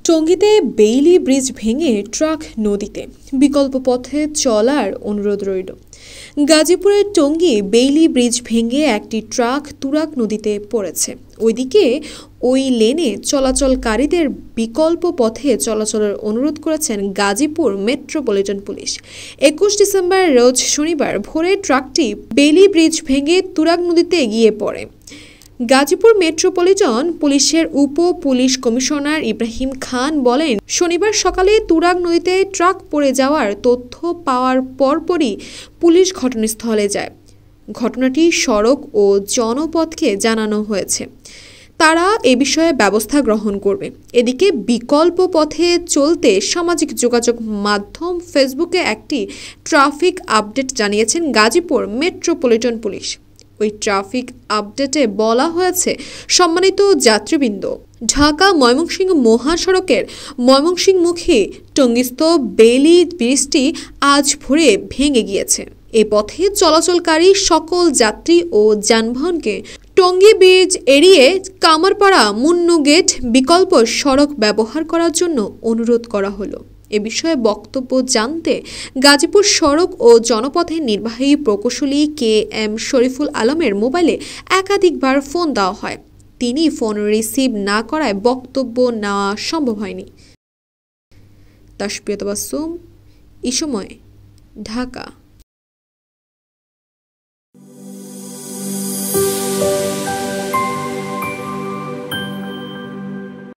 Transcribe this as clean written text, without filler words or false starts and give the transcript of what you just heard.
টঙ্গীতে Bailey bridge ভেঙে truck নদীতে, বিকল্প পথে চলার অনুরোধ রইল। গাজীপুরের টঙ্গী বেইলি ব্রিজ ভেঙে একটি ট্রাক তুরাগ নদীতে পড়েছে। ওইদিকে ওই লেনে চলাচলকারীদের বিকল্প পথে চলাচলের অনুরোধ করেছেন গাজীপুর মেট্রোপলিটন পুলিশ। ২১ ডিসেম্বর রোজ শনিবার ভোরে ট্রাকটি বেইলি ব্রিজ ভেঙে তুরাগ নদীতে গিয়ে পড়ে। গাজীপুর মেট্রোপলিটন পুলিশের উপ পুলিশ কমিশনার ইব্রাহিম খান বলেন, শনিবার সকালে তুরাগ নদীতে ট্রাক পড়ে যাওয়ার তথ্য পাওয়ার পরপরই পুলিশ ঘটনাস্থলে যায়। ঘটনাটি সড়ক ও জনপথকে জানানো হয়েছে, তারা এ বিষয়ে ব্যবস্থা গ্রহণ করবে। এদিকে বিকল্প পথে চলতে সামাজিক যোগাযোগ মাধ্যম ফেসবুকে একটি ট্রাফিক আপডেট জানিয়েছেন গাজীপুর মেট্রোপলিটন পুলিশ। ওই ট্রাফিক আপডেটে বলা হয়েছে, সম্মানিত যাত্রীবৃন্দ, ঢাকা ময়মনসিংহ মহাসড়কের ময়মনসিংহমুখী টঙ্গীস্থ বেইলি ব্রিজটি আজ ভোরে ভেঙে গিয়েছে। এ পথে চলাচলকারী সকল যাত্রী ও যানবাহনকে টঙ্গী ব্রিজ এড়িয়ে কামারপাড়া মুন্নু গেট বিকল্প সড়ক ব্যবহার করার জন্য অনুরোধ করা হলো। এ বিষয়ে বক্তব্য জানতে গাজীপুর সড়ক ও জনপথের নির্বাহী প্রকৌশলী KM শরীফুল আলমের মোবাইলে একাধিকবার ফোন দেওয়া হয়। তিনি ফোন রিসিভ না করায় বক্তব্য নেওয়া সম্ভব হয়নি। তাসপিয়া তাবাসসুম, এই সময়, ঢাকা।